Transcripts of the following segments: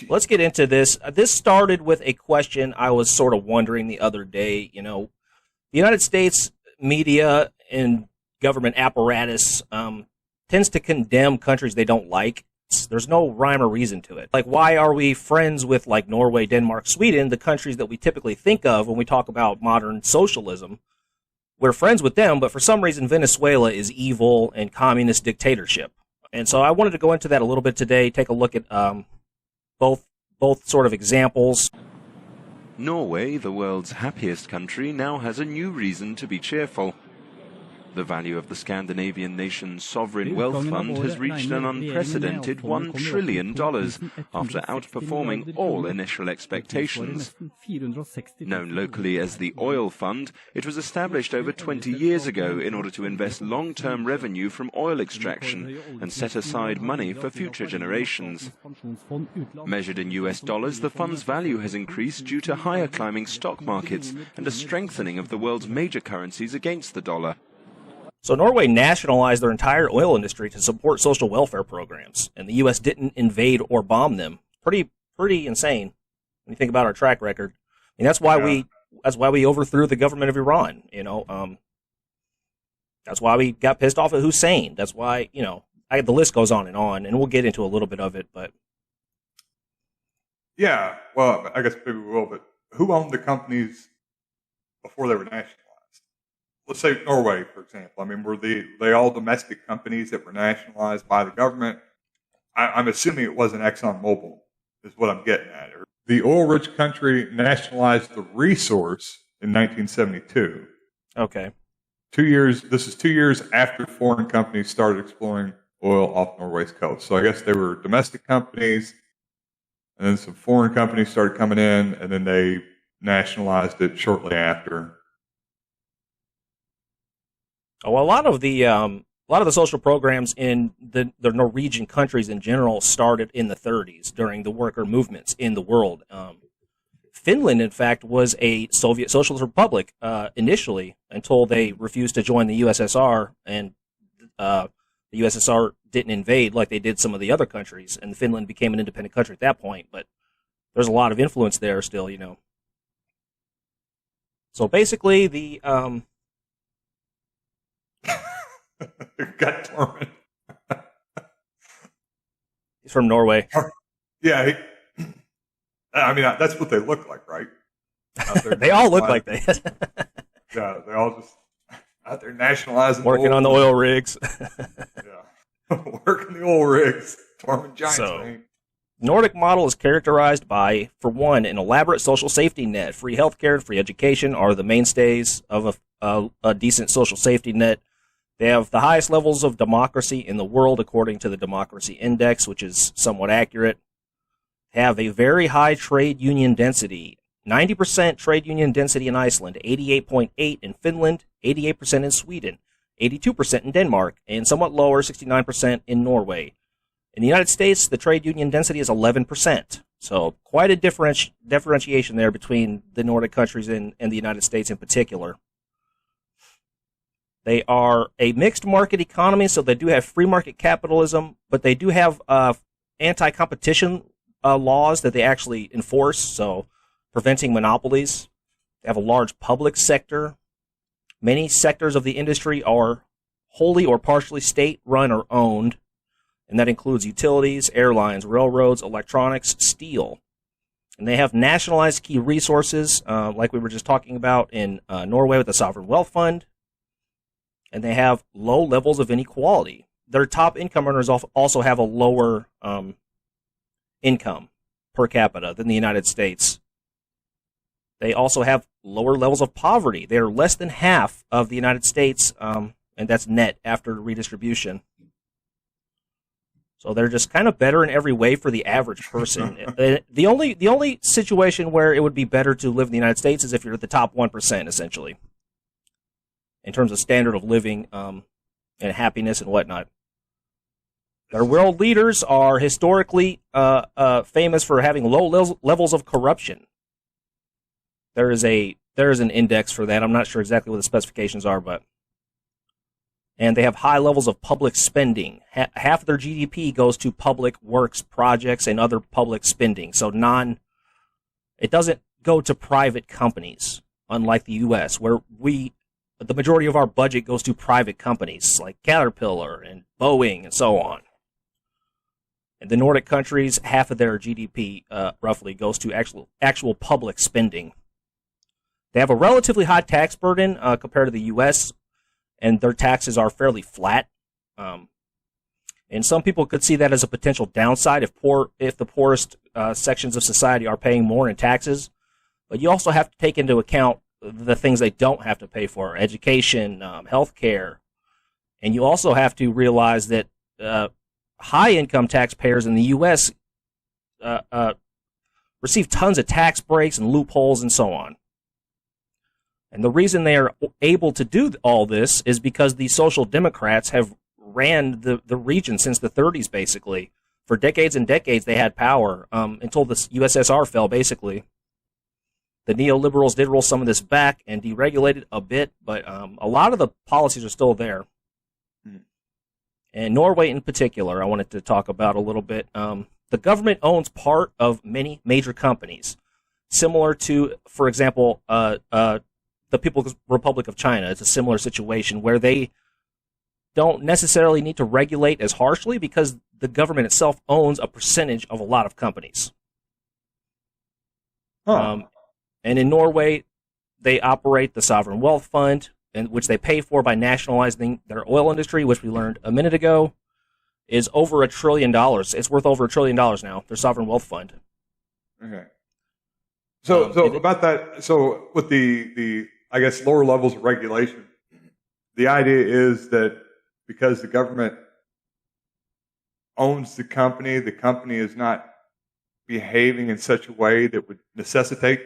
let's get into this. This started with a question I was sort of wondering the other day. You know, the United States media and government apparatus tends to condemn countries they don't like. There's no rhyme or reason to it. Like, why are we friends with, like, Norway, Denmark, Sweden, the countries that we typically think of when we talk about modern socialism? We're friends with them, but for some reason Venezuela is evil and communist dictatorship. And so I wanted to go into that a little bit today, take a look at both sort of examples. Norway, the world's happiest country, now has a new reason to be cheerful. The value of the Scandinavian nation's sovereign wealth fund has reached an unprecedented $1 trillion after outperforming all initial expectations. Known locally as the Oil Fund, it was established over 20 years ago in order to invest long-term revenue from oil extraction and set aside money for future generations. Measured in US dollars, the fund's value has increased due to higher climbing stock markets and a strengthening of the world's major currencies against the dollar. So Norway nationalized their entire oil industry to support social welfare programs, and the U.S. didn't invade or bomb them. Pretty insane when you think about our track record. I mean, that's why we overthrew the government of Iran. You know, that's why we got pissed off at Hussein. That's why, you know, the list goes on, and we'll get into a little bit of it. But yeah, well, I guess maybe we will. But who owned the companies before they were nationalized? Let's say Norway, for example. I mean, were they all domestic companies that were nationalized by the government? I'm assuming it wasn't ExxonMobil, is what I'm getting at. The oil-rich country nationalized the resource in 1972. Okay. 2 years. This is 2 years after foreign companies started exploring oil off Norway's coast. So I guess they were domestic companies, and then some foreign companies started coming in, and then they nationalized it shortly after. Oh, a lot of the social programs in the Norwegian countries in general started in the 30s during the worker movements in the world. Finland, in fact, was a Soviet Socialist republic initially until they refused to join the USSR, and the USSR didn't invade like they did some of the other countries, and Finland became an independent country at that point. But there's a lot of influence there still, you know. So basically, the Got Torment. He's from Norway. Yeah, I mean, that's what they look like, right? They all look like they. Yeah, they all just out there nationalizing, working on the oil rigs. Yeah, working the oil rigs, farming giants. So, Nordic Model is characterized by, for one, an elaborate social safety net. Free healthcare and free education are the mainstays of a decent social safety net. They have the highest levels of democracy in the world, according to the Democracy Index, which is somewhat accurate. They have a very high trade union density, 90% trade union density in Iceland, 88.8% in Finland, 88% in Sweden, 82% in Denmark, and somewhat lower, 69% in Norway. In the United States, the trade union density is 11%. So quite a differentiation there between the Nordic countries and the United States in particular. They are a mixed market economy, so they do have free market capitalism, but they do have anti-competition laws that they actually enforce, so preventing monopolies. They have a large public sector. Many sectors of the industry are wholly or partially state-run or owned, and that includes utilities, airlines, railroads, electronics, steel. And they have nationalized key resources, like we were just talking about in Norway with the Sovereign Wealth Fund. And they have low levels of inequality. Their top income earners also have a lower income per capita than the United States. They also have lower levels of poverty. They're less than half of the United States, and that's net after redistribution. So they're just kind of better in every way for the average person. The only situation where it would be better to live in the United States is if you're at the top 1%, essentially, in terms of standard of living and happiness and whatnot. Their world leaders are historically famous for having low levels of corruption. There is an index for that. I'm not sure exactly what the specifications are, but and they have high levels of public spending. Half of their GDP goes to public works projects and other public spending. So it doesn't go to private companies, unlike the U.S., where the majority of our budget goes to private companies like Caterpillar and Boeing and so on. In the Nordic countries, half of their GDP roughly goes to actual public spending. They have a relatively high tax burden compared to the U.S., and their taxes are fairly flat. And some people could see that as a potential downside if the poorest sections of society are paying more in taxes. But you also have to take into account the things they don't have to pay for: education, health care. And you also have to realize that high-income taxpayers in the U.S. Receive tons of tax breaks and loopholes and so on. And the reason they are able to do all this is because the Social Democrats have ran the region since the 30s, basically. For decades and decades, they had power until the USSR fell, basically. The neoliberals did roll some of this back and deregulated a bit, but a lot of the policies are still there. And Norway in particular, I wanted to talk about a little bit. The government owns part of many major companies, similar to, for example, the People's Republic of China. It's a similar situation where they don't necessarily need to regulate as harshly because the government itself owns a percentage of a lot of companies. And in Norway, they operate the sovereign wealth fund, which they pay for by nationalizing their oil industry, which we learned a minute ago, is over $1 trillion. It's worth over $1 trillion now, their sovereign wealth fund. Okay. So about that, so with the I guess lower levels of regulation, the idea is that because the government owns the company is not behaving in such a way that would necessitate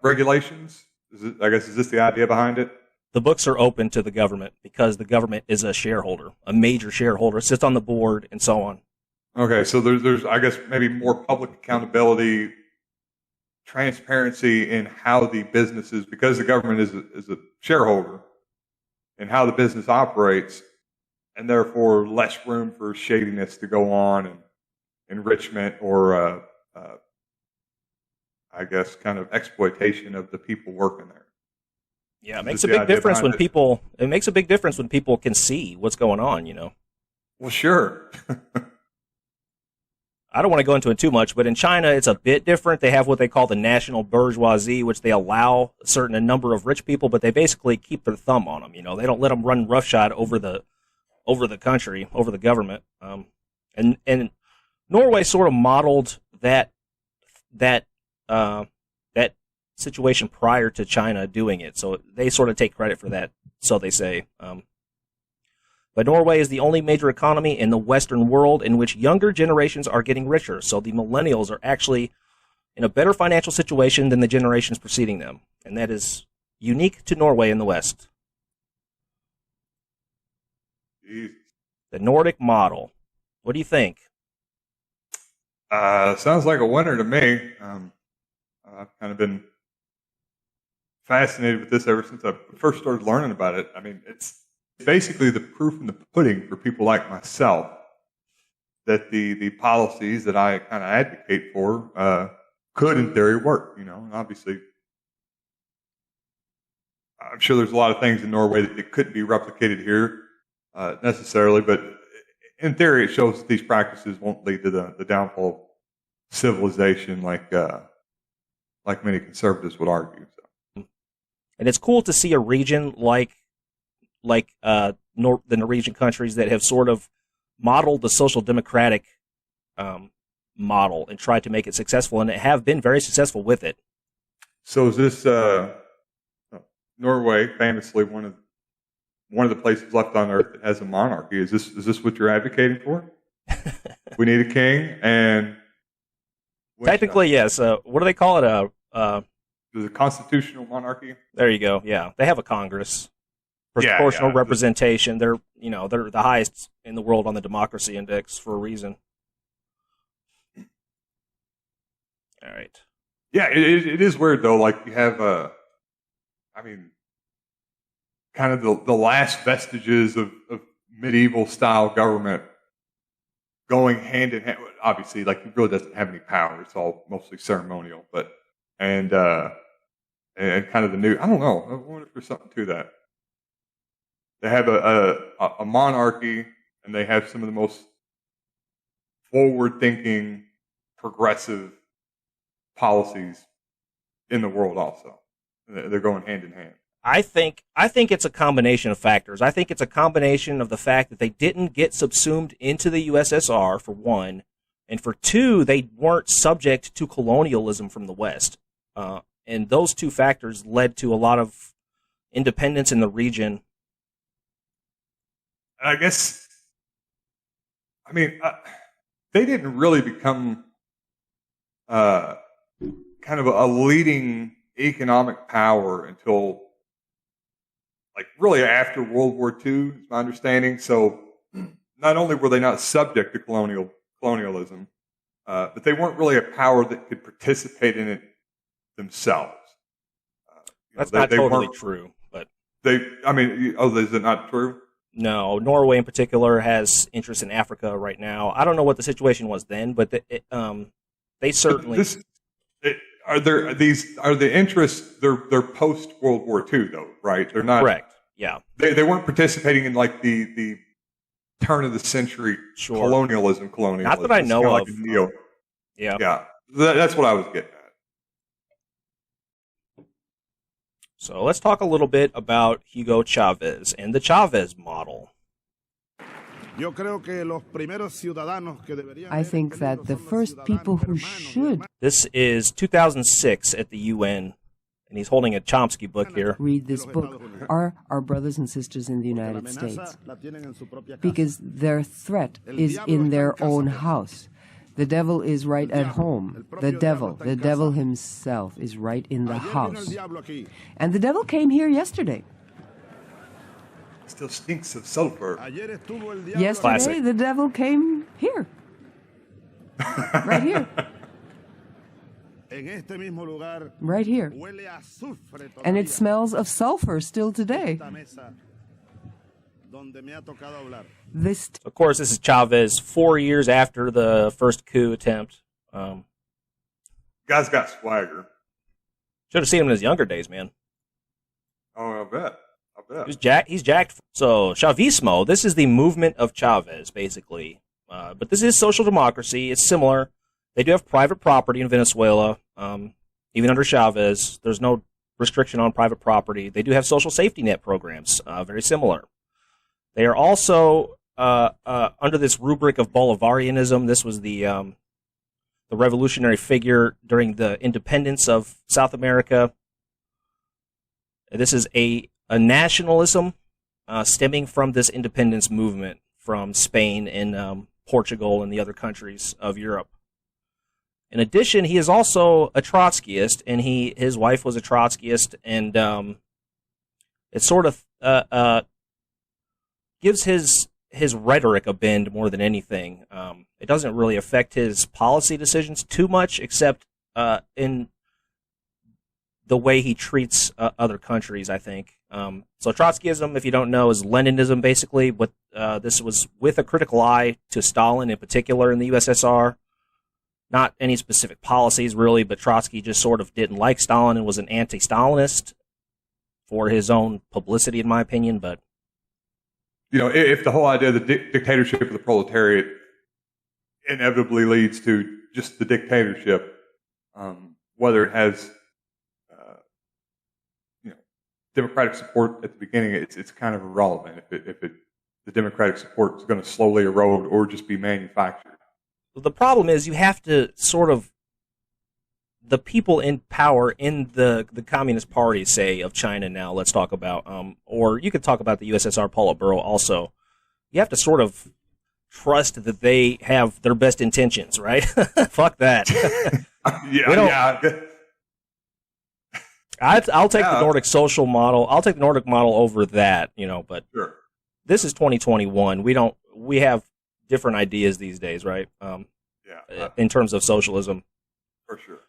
regulations. Is this the idea behind it? The books are open to the government because the government is a shareholder, a major shareholder, sits on the board, and so on. Okay, so there's I guess maybe more public accountability, transparency in how the businesses, because the government is a shareholder, and how the business operates, and therefore less room for shadiness to go on and enrichment or I guess kind of exploitation of the people working there. Yeah, it makes a big difference when people. It makes a big difference when people can see what's going on. Well, sure. I don't want to go into it too much, but in China, it's a bit different. They have what they call the national bourgeoisie, which they allow a number of rich people, but they basically keep their thumb on them. They don't let them run roughshod over the country, over the government. And Norway sort of modeled that situation prior to China doing it, so they sort of take credit for that. So they say. But Norway is the only major economy in the Western world in which younger generations are getting richer. So the millennials are actually in a better financial situation than the generations preceding them. And that is unique to Norway in the West. Jeez. The Nordic Model. What do you think? Sounds like a winner to me. I've kind of been fascinated with this ever since I first started learning about it. I mean, it's basically the proof in the pudding for people like myself that the policies that I kind of advocate for could, in theory, work. And obviously, I'm sure there's a lot of things in Norway that couldn't be replicated here necessarily, but in theory, it shows that these practices won't lead to the downfall of civilization, like many conservatives would argue. So. And it's cool to see a region like the Norwegian countries that have sort of modeled the social democratic model and tried to make it successful, and have been very successful with it. So is this Norway, famously one of the places left on earth that has a monarchy? Is this what you're advocating for? We need a king, and technically, yes. What do they call it? Is it a constitutional monarchy? There you go. Yeah, they have a Congress. Proportional representation. They're the highest in the world on the democracy index for a reason. All right. Yeah, it is weird though. Like you have, kind of the last vestiges of medieval style government going hand in hand. Obviously, like, he really doesn't have any power. It's all mostly ceremonial, but and kind of the new. I don't know. I wonder if there's something to that. They have a monarchy, and they have some of the most forward-thinking, progressive policies in the world. Also, they're going hand in hand. I think it's a combination of factors. I think it's a combination of the fact that they didn't get subsumed into the USSR, for one, and for two, they weren't subject to colonialism from the West. And those two factors led to a lot of independence in the region. I guess, I mean, they didn't really become kind of a leading economic power until, like, really after World War II, is my understanding. So not only were they not subject to colonialism, but they weren't really a power that could participate in it themselves. That's not totally true, but is it not true? No, Norway in particular has interest in Africa right now. I don't know what the situation was then, but they certainly are the interests. They're post World War II though, right? They're not correct. Yeah, they weren't participating in like the turn of the century colonialism. Not that I know of. Yeah. That's what I was getting at. So let's talk a little bit about Hugo Chavez and the Chavez model. I think that the first people who should... This is 2006 at the UN, and he's holding a Chomsky book here. ...read this book are our brothers and sisters in the United States, because their threat is in their own house. The devil is right at home. The devil himself is right in the house. And the devil came here yesterday. Still stinks of sulfur. Yesterday, Classic. The devil came here. Right here. Right here. And it smells of sulfur still today. Of course, this is Chavez 4 years after the first coup attempt. Guy's got swagger. Should have seen him in his younger days, man. Oh, I bet. He's jacked. So, Chavismo, this is the movement of Chavez, basically. But this is social democracy. It's similar. They do have private property in Venezuela. Even under Chavez, there's no restriction on private property. They do have social safety net programs, very similar. They are also under this rubric of Bolivarianism. This was the revolutionary figure during the independence of South America. This is a nationalism stemming from this independence movement from Spain and Portugal and the other countries of Europe. In addition, he is also a Trotskyist, and his wife was a Trotskyist, and it sort of gives his rhetoric a bend more than anything. It doesn't really affect his policy decisions too much, except in the way he treats other countries, I think. So Trotskyism, if you don't know, is Leninism, basically. But this was with a critical eye to Stalin in particular in the USSR. Not any specific policies, really, but Trotsky just sort of didn't like Stalin and was an anti-Stalinist for his own publicity, in my opinion. But if the whole idea of the dictatorship of the proletariat inevitably leads to just the dictatorship, whether it has democratic support at the beginning, it's kind of irrelevant if the democratic support is going to slowly erode or just be manufactured. The problem is you have to sort of, the people in power in the Communist Party, say, of China now, let's talk about, or you could talk about the USSR Politburo also. You have to sort of trust that they have their best intentions, right? Fuck that. Yeah. I'll take the Nordic social model. I'll take the Nordic model over that, but sure. This is 2021. We have different ideas these days, right? In terms of socialism. For sure.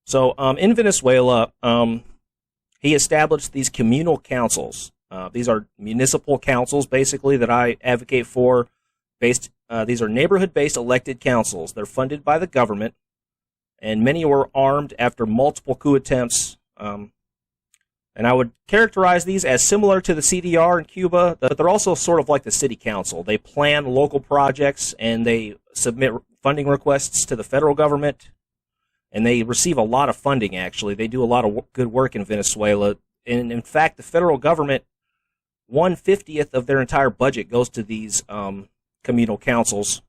So in Venezuela, he established these communal councils These are municipal councils, basically, that I advocate for. These are neighborhood-based elected councils. They're funded by the government, and many were armed after multiple coup attempts. And I would characterize these as similar to the CDR in Cuba, but they're also sort of like the city council. They plan local projects, and they submit funding requests to the federal government, and they receive a lot of funding, actually. They do a lot of good work in Venezuela. And in fact, the federal government, 1/50th of their entire budget goes to these communal councils.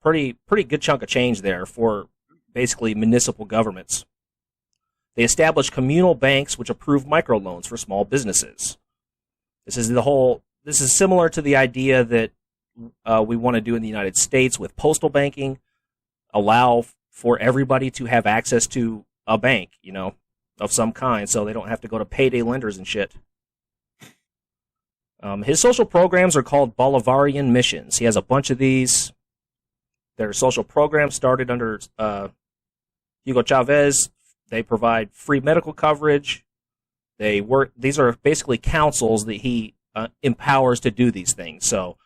Pretty good chunk of change there for basically municipal governments. They establish communal banks which approve microloans for small businesses. This is similar to the idea that we want to do in the United States with postal banking, allow for everybody to have access to a bank, of some kind, so they don't have to go to payday lenders and shit. His social programs are called Bolivarian missions. He has a bunch of these. Their social programs started under Hugo Chavez. They provide free medical coverage. These are basically councils that he empowers to do these things. So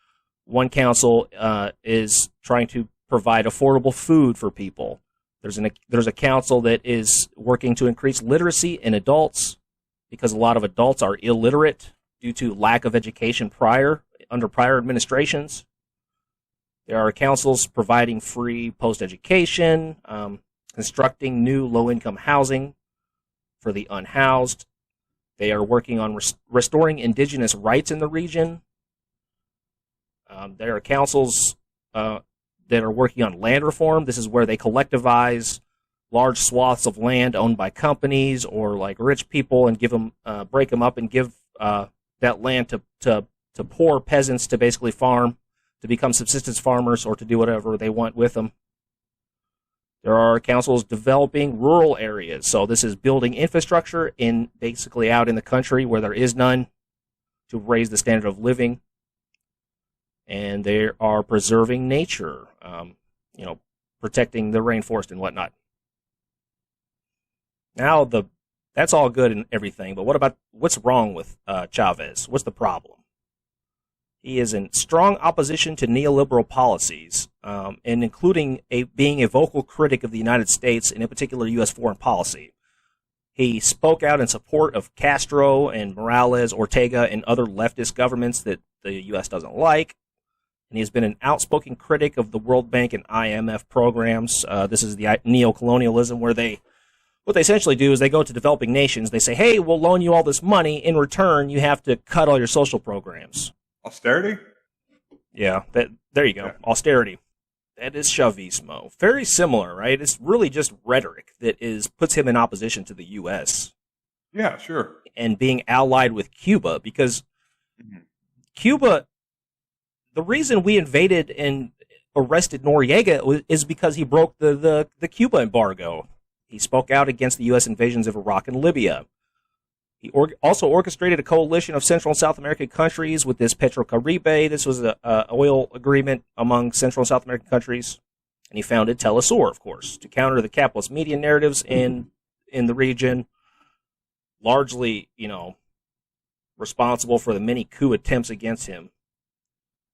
one council is trying to provide affordable food for people. There's a council that is working to increase literacy in adults, because a lot of adults are illiterate due to lack of education under prior administrations. There are councils providing free post-education, constructing new low-income housing for the unhoused. They are working on restoring indigenous rights in the region. There are councils that are working on land reform. This is where they collectivize large swaths of land owned by companies or like rich people and break them up and give that land to poor peasants to basically farm, to become subsistence farmers or to do whatever they want with them. There are councils developing rural areas. So this is building infrastructure basically out in the country where there is none, to raise the standard of living. And they are preserving nature, protecting the rainforest and whatnot. Now, that's all good and everything, but what's wrong with Chavez? What's the problem? He is in strong opposition to neoliberal policies, and including being a vocal critic of the United States, and in particular U.S. foreign policy. He spoke out in support of Castro and Morales, Ortega, and other leftist governments that the U.S. doesn't like. And he's been an outspoken critic of the World Bank and IMF programs. This is the neo-colonialism where what they essentially do is they go to developing nations. They say, hey, we'll loan you all this money. In return, you have to cut all your social programs. Austerity? Yeah, there you go. Yeah. Austerity. That is Chavismo. Very similar, right? It's really just rhetoric that puts him in opposition to the U.S. Yeah, sure. And being allied with Cuba, because Cuba, the reason we invaded and arrested Noriega is because he broke the Cuba embargo. He spoke out against the U.S. invasions of Iraq and Libya. He also orchestrated a coalition of Central and South American countries with this Petrocaribe. This was an oil agreement among Central and South American countries. And he founded Telesur, of course, to counter the capitalist media narratives in the region. Largely, responsible for the many coup attempts against him.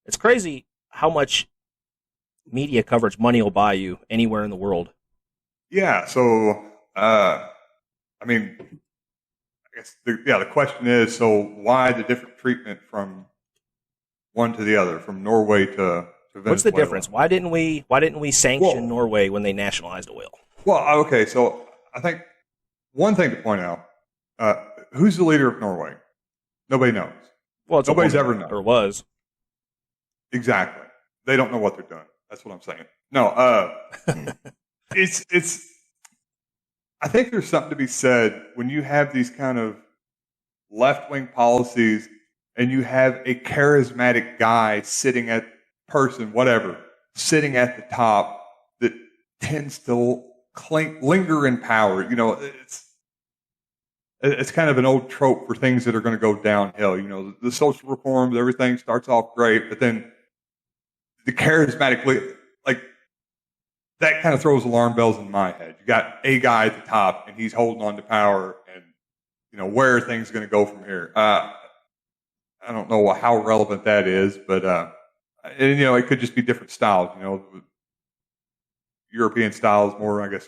It's crazy how much media coverage money will buy you anywhere in the world. Yeah, so, the question is, so why the different treatment from one to the other, from Norway to Venezuela? What's the difference? Why didn't we sanction Norway when they nationalized oil? Well, okay, so I think one thing to point out, who's the leader of Norway? Nobody knows. Well, nobody's ever known. Or was. Exactly. They don't know what they're doing. That's what I'm saying. No, it's I think there's something to be said when you have these kind of left-wing policies and you have a charismatic guy sitting at the top that tends to linger in power. It's kind of an old trope for things that are going to go downhill. The social reforms, everything starts off great, but then the charismatic, that kind of throws alarm bells in my head. You got a guy at the top, and he's holding on to power, and where are things going to go from here? I don't know how relevant that is, but it could just be different styles. European styles more, I guess,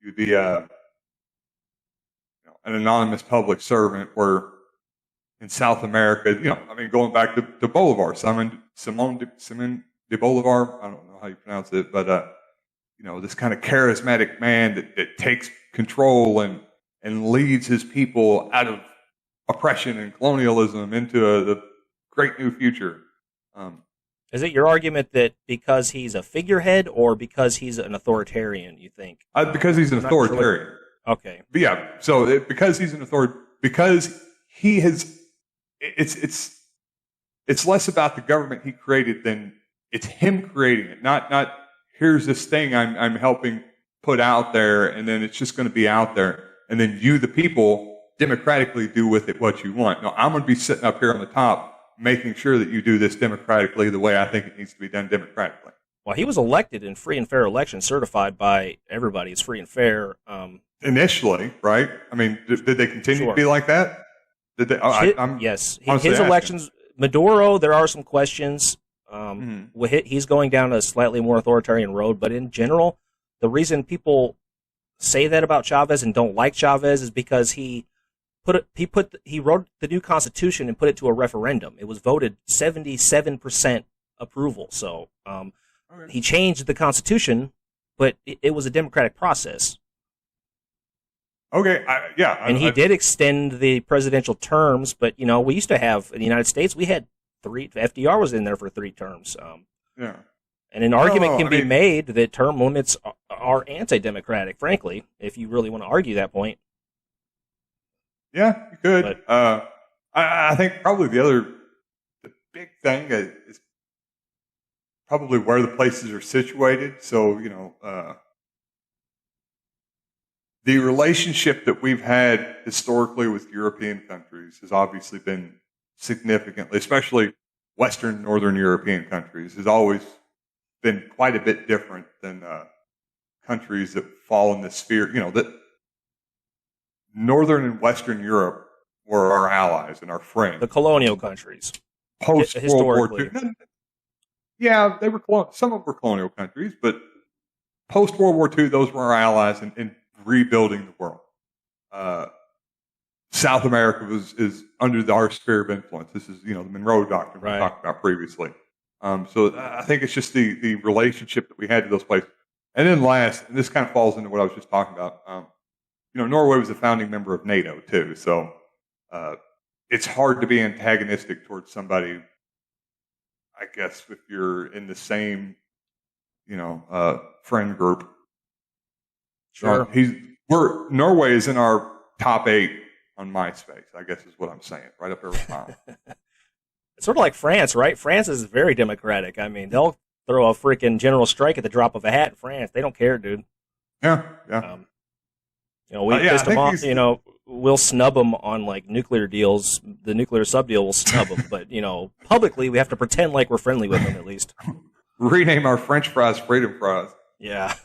you'd be an anonymous public servant, where in South America, going back to Bolivar, Simon de Bolivar, I don't know how you pronounce it, but this kind of charismatic man that takes control and leads his people out of oppression and colonialism into the great new future. Is it your argument that because he's a figurehead or because he's an authoritarian, you think? Because he's an authoritarian. Sure. Okay. But yeah, so because he's an authoritarian, because he has, it's less about the government he created than it's him creating it. Not here's this thing I'm helping put out there, and then it's just going to be out there, and then you, the people, democratically do with it what you want. No, I'm going to be sitting up here on the top making sure that you do this democratically the way I think it needs to be done democratically. Well, he was elected in free and fair elections, certified by everybody as free and fair. Initially, right? I mean, did they continue to be like that? Did they? Yes. His elections, Maduro, there are some questions. He's going down a slightly more authoritarian road, but in general, the reason people say that about Chavez and don't like Chavez is because he wrote the new constitution and put it to a referendum. It was voted 77% approval. So he changed the constitution, but it was a democratic process. Okay, and he did extend the presidential terms, but we used to have in the United States, we had 3. FDR was in there for 3 terms. Yeah. And an argument can be made that term limits are anti-democratic, frankly, if you really want to argue that point. Yeah, you could. But, I think probably the big thing is probably where the places are situated. So, the relationship that we've had historically with European countries has obviously been significantly, especially Western, Northern European countries, has always been quite a bit different than countries that fall in the sphere. That Northern and Western Europe were our allies and our friends. The colonial countries. Post-World War II. Yeah, they were some of them were colonial countries, but post-World War II, those were our allies in rebuilding the world. South America is under our sphere of influence. This is, the Monroe Doctrine we talked about previously. So I think it's just the relationship that we had to those places. And then last, and this kind of falls into what I was just talking about, Norway was a founding member of NATO too. So it's hard to be antagonistic towards somebody, I guess, if you're in the same, friend group. Sure. Norway is in our top 8 on MySpace, I guess is what I'm saying, right up there with mine. It's sort of like France, right? France is very democratic. I mean, they'll throw a freaking general strike at the drop of a hat in France. They don't care, dude. Yeah. We pissed them off. We'll snub them on like nuclear deals. The nuclear sub deal will snub them, but publicly we have to pretend like we're friendly with them at least. Rename our French fries freedom fries. Yeah.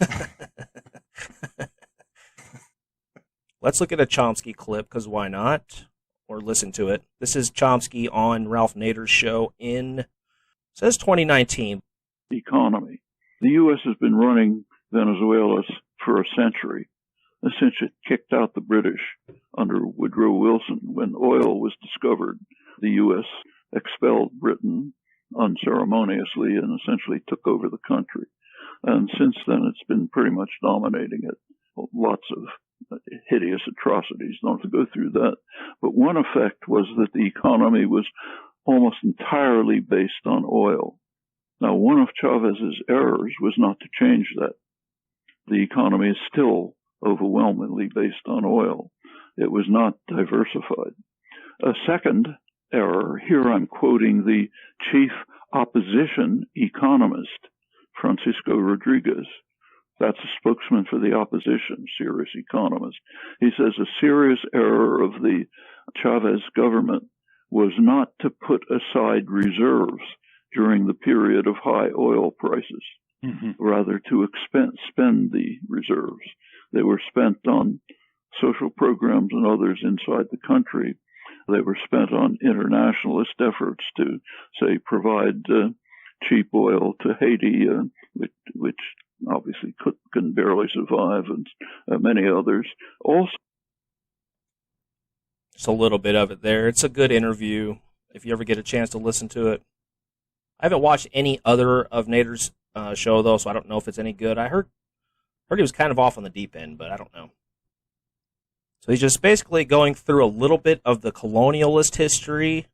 Let's look at a Chomsky clip, because why not? Or listen to it. This is Chomsky on Ralph Nader's show says 2019. Economy. The U.S. has been running Venezuela for a century. Since it kicked out the British under Woodrow Wilson. When oil was discovered, the U.S. expelled Britain unceremoniously and essentially took over the country. And since then, it's been pretty much dominating it. Lots of hideous atrocities. Don't have to go through that. But one effect was that the economy was almost entirely based on oil. Now, one of Chavez's errors was not to change that. The economy is still overwhelmingly based on oil. It was not diversified. A second error, here I'm quoting the chief opposition economist, Francisco Rodriguez. That's a spokesman for the opposition, serious economist. He says a serious error of the Chavez government was not to put aside reserves during the period of high oil prices, rather to spend the reserves. They were spent on social programs and others inside the country. They were spent on internationalist efforts to, say, provide cheap oil to Haiti, which obviously can barely survive, and many others. Also, just a little bit of it there. It's a good interview if you ever get a chance to listen to it. I haven't watched any other of Nader's show, though, so I don't know if it's any good. I heard he was kind of off on the deep end, but I don't know. So he's just basically going through a little bit of the colonialist history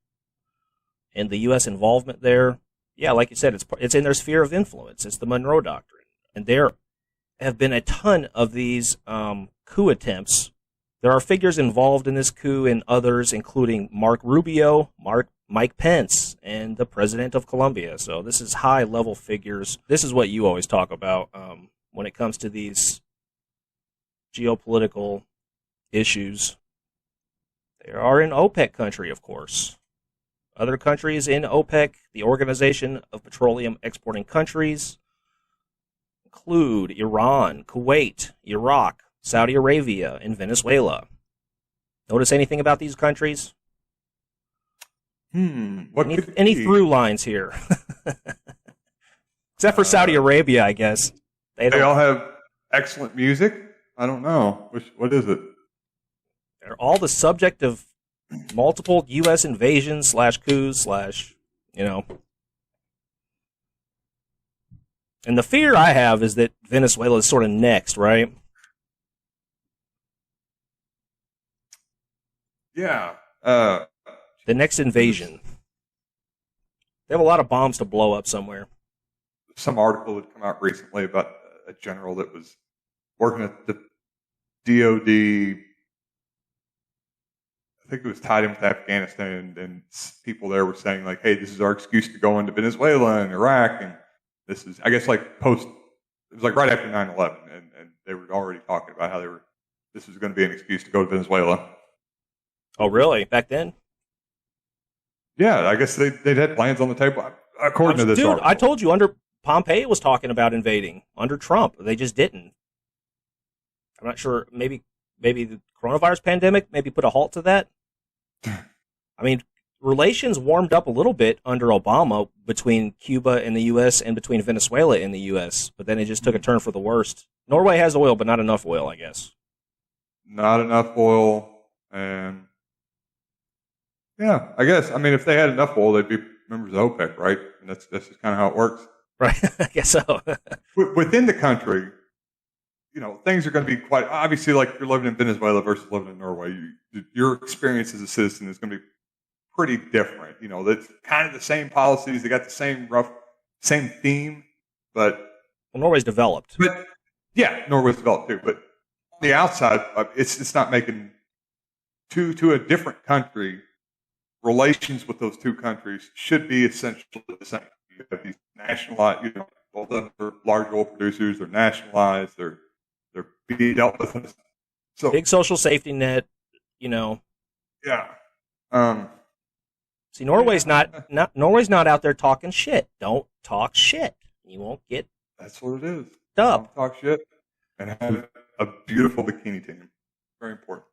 and the U.S. involvement there. Yeah, like you said, it's in their sphere of influence. It's the Monroe Doctrine. And there have been a ton of these coup attempts. There are figures involved in this coup and others, including Mark Rubio, Mike Pence, and the President of Colombia. So this is high-level figures. This is what you always talk about when it comes to these geopolitical issues. They are in OPEC country, of course. Other countries in OPEC, the Organization of Petroleum Exporting Countries, include Iran, Kuwait, Iraq, Saudi Arabia, and Venezuela. Notice anything about these countries? Any through lines here? Except for Saudi Arabia, I guess. They all have excellent music? I don't know. What is it? They're all the subject of multiple U.S. invasions / coups / And the fear I have is that Venezuela is sort of next, right? Yeah. The next invasion. They have a lot of bombs to blow up somewhere. Some article had come out recently about a general that was working at the DOD. I think it was tied in with Afghanistan, and people there were saying, like, hey, this is our excuse to go into Venezuela and Iraq, and this is, I guess, like it was like right after 9/11, and they were already talking about how this was going to be an excuse to go to Venezuela. Oh, really? Back then? Yeah, I guess they'd had plans on the table, according to this article. I told you, Pompeo was talking about invading, under Trump. They just didn't. I'm not sure, maybe the coronavirus pandemic maybe put a halt to that. I mean, relations warmed up a little bit under Obama between Cuba and the U.S. and between Venezuela and the U.S., but then it just took a turn for the worst. Norway has oil, but not enough oil, I guess. Not enough oil, and yeah, I guess. I mean, if they had enough oil, they'd be members of OPEC, right? And that's just kind of how it works. Right, I guess so. Within the country, things are going to be quite, obviously, like if you're living in Venezuela versus living in Norway, your experience as a citizen is going to be pretty different. That's kind of the same policies. They got the same theme, but... Well, Norway's developed. But, yeah, Norway's developed too. But on the outside, it's not making to a different country, relations with those two countries should be essentially the same. You have these nationalized, both of them are large oil producers, they're nationalized, they're being dealt with. So big social safety net, Yeah. See, Norway's not Norway's not out there talking shit. Don't talk shit. You won't get. That's what it is. Don't talk shit and have a beautiful bikini team. Very important.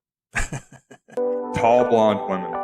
Tall blonde women.